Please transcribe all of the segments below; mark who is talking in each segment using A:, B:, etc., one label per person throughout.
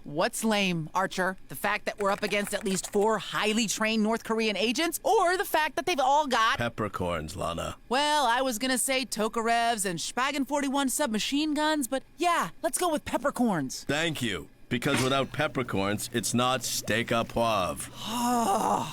A: What's lame, Archer? The fact that we're up against at least 4 highly trained North Korean agents, or the fact that they've all got
B: peppercorns, Lana.
A: Well, I was gonna say Tokarevs and Spagan 41 submachine guns, but yeah, let's go with peppercorns.
B: Thank you. Because without peppercorns, it's not steak à poivre.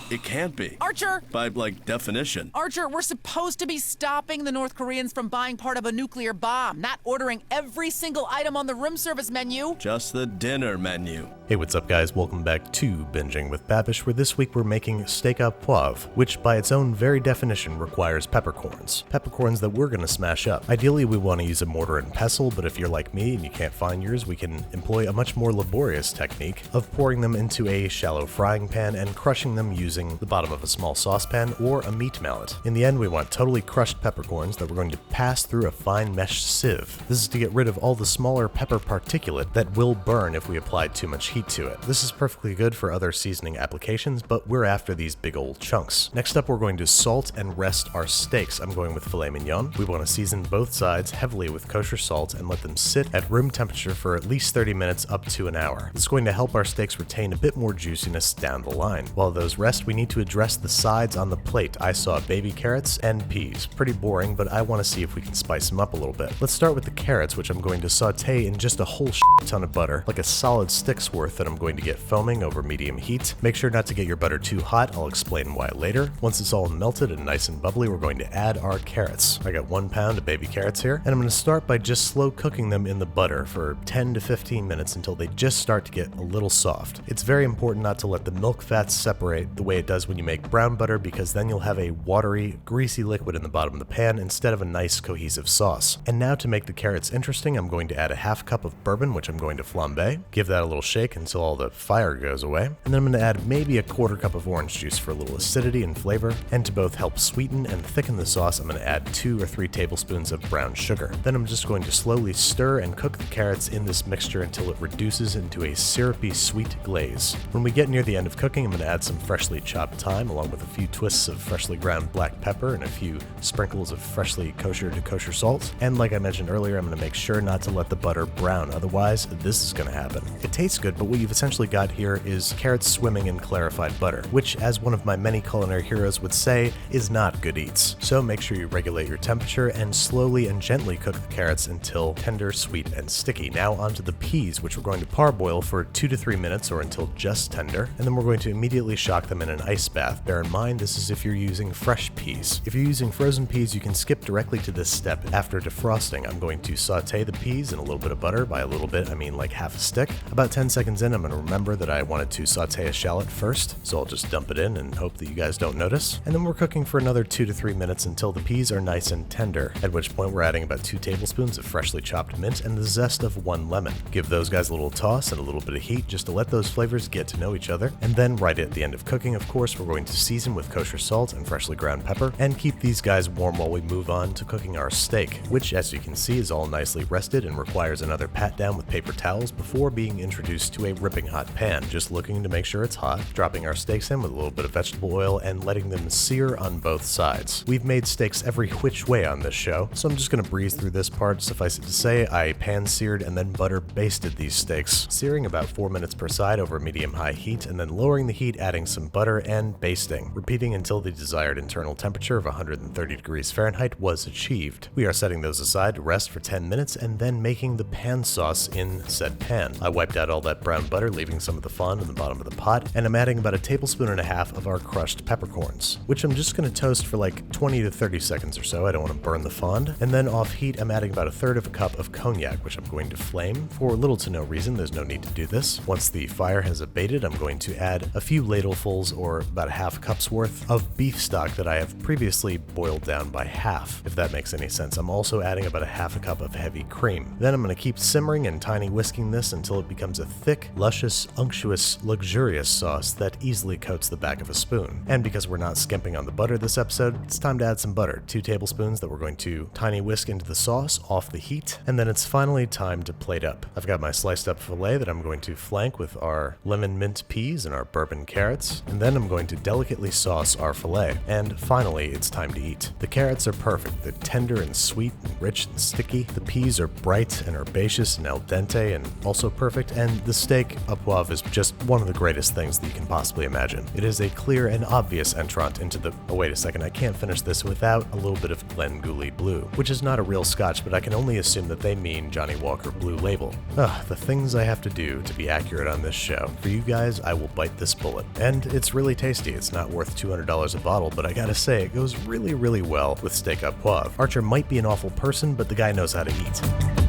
B: It can't be.
A: Archer!
B: By, definition.
A: Archer, we're supposed to be stopping the North Koreans from buying part of a nuclear bomb, not ordering every single item on the room service menu.
B: Just the dinner menu.
C: Hey, what's up guys? Welcome back to Binging with Babish, where this week we're making steak à poivre, which by its own very definition requires peppercorns. Peppercorns that we're gonna smash up. Ideally, we want to use a mortar and pestle, but if you're like me and you can't find yours, we can employ a much more laborious technique of pouring them into a shallow frying pan and crushing them using the bottom of a small saucepan or a meat mallet. In the end, we want totally crushed peppercorns that we're going to pass through a fine mesh sieve. This is to get rid of all the smaller pepper particulate that will burn if we apply too much heat to it. This is perfectly good for other seasoning applications, but we're after these big old chunks. Next up, we're going to salt and rest our steaks. I'm going with filet mignon. We want to season both sides heavily with kosher salt and let them sit at room temperature for at least 30 minutes up to an hour. This is going to help our steaks retain a bit more juiciness down the line. While those rest, we need to address the sides on the plate. I saw baby carrots and peas. Pretty boring, but I want to see if we can spice them up a little bit. Let's start with the carrots, which I'm going to saute in just a whole ton of butter, like a solid stick's worth that I'm going to get foaming over medium heat. Make sure not to get your butter too hot. I'll explain why later. Once it's all melted and nice and bubbly, we're going to add our carrots. I got 1 pound of baby carrots here, and I'm going to start by just slow cooking them in the butter for 10 to 15 minutes until they just start to get a little soft. It's very important not to let the milk fats separate the way it does when you make brown butter, because then you'll have a watery, greasy liquid in the bottom of the pan instead of a nice cohesive sauce. And now to make the carrots interesting, I'm going to add a half cup of bourbon, which I'm going to flambe. Give that a little shake until all the fire goes away. And then I'm going to add maybe a 1/4 cup of orange juice for a little acidity and flavor. And to both help sweeten and thicken the sauce, I'm going to add 2 or 3 tablespoons of brown sugar. Then I'm just going to slowly stir and cook the carrots in this mixture until it reduces into a syrupy sweet glaze. When we get near the end of cooking, I'm going to add some freshly chopped thyme along with a few twists of freshly ground black pepper and a few sprinkles of freshly kosher to kosher salt. And like I mentioned earlier, I'm going to make sure not to let the butter brown, otherwise this is going to happen. It tastes good, but what you've essentially got here is carrots swimming in clarified butter, which, as one of my many culinary heroes would say, is not good eats. So make sure you regulate your temperature and slowly and gently cook the carrots until tender, sweet, and sticky. Now onto the peas, which we're going to parboil for 2 to 3 minutes or until just tender, and then we're going to immediately shock them in an ice bath. Bear in mind, this is if you're using fresh peas. If you're using frozen peas, you can skip directly to this step after defrosting. I'm going to saute the peas in a little bit of butter. By a little bit, I mean like half a stick. About 10 seconds in, I'm going to remember that I wanted to saute a shallot first, so I'll just dump it in and hope that you guys don't notice. And then we're cooking for another 2 to 3 minutes until the peas are nice and tender, at which point we're adding about 2 tablespoons of freshly chopped mint and the zest of 1 lemon. Give those guys a little toss and a little bit of heat just to let those flavors get to know each other. And then right at the end of cooking, of course, we're going to season with kosher salt and freshly ground pepper and keep these guys warm while we move on to cooking our steak, which, as you can see, is all nicely rested and requires another pat down with paper towels before being introduced to a ripping hot pan. Just looking to make sure it's hot, dropping our steaks in with a little bit of vegetable oil and letting them sear on both sides. We've made steaks every which way on this show, so I'm just going to breeze through this part. Suffice it to say, I pan seared and then butter basted these steaks, searing about 4 minutes per side over medium-high heat, and then lowering the heat, adding some butter and basting, repeating until the desired internal temperature of 130 degrees Fahrenheit was achieved. We are setting those aside to rest for 10 minutes and then making the pan sauce in said pan. I wiped out all that brown butter, leaving some of the fond in the bottom of the pot, and I'm adding about 1.5 tablespoons of our crushed peppercorns, which I'm just going to toast for like 20 to 30 seconds or so. I don't want to burn the fond. And then off heat, I'm adding about 1/3 cup of cognac, which I'm going to flame for little to no reason. There's no need to do this. Once the fire has abated, I'm going to add a few ladlefuls or about 1/2 cup's worth of beef stock that I have previously boiled down by half, if that makes any sense. I'm also adding about 1/2 cup of heavy cream. Then I'm going to keep simmering and tiny whisking this until it becomes a thick, luscious, unctuous, luxurious sauce that easily coats the back of a spoon. And because we're not skimping on the butter this episode, it's time to add some butter. 2 tablespoons that we're going to tiny whisk into the sauce off the heat, and then it's finally time to plate up. I've got my sliced up filet that I'm going to flank with our lemon mint peas and our bourbon carrots, and then I'm going to delicately sauce our filet. And finally, it's time to eat. The carrots are perfect. They're tender and sweet and rich and sticky. The peas are bright and herbaceous and al dente and also perfect, and the steak, a poivre is just one of the greatest things that you can possibly imagine. It is a clear and obvious entrant into the... Oh, wait a second, I can't finish this without a little bit of Glengoolie Blue, which is not a real scotch, but I can only assume that they mean Johnny Walker Blue Label. Ugh, the things I have to do to be accurate on this show. For you guys, I will bite this bullet. And it's really tasty. It's not worth $200 a bottle, but I gotta say, it goes really, really well with Steak au Poivre. Archer might be an awful person, but the guy knows how to eat.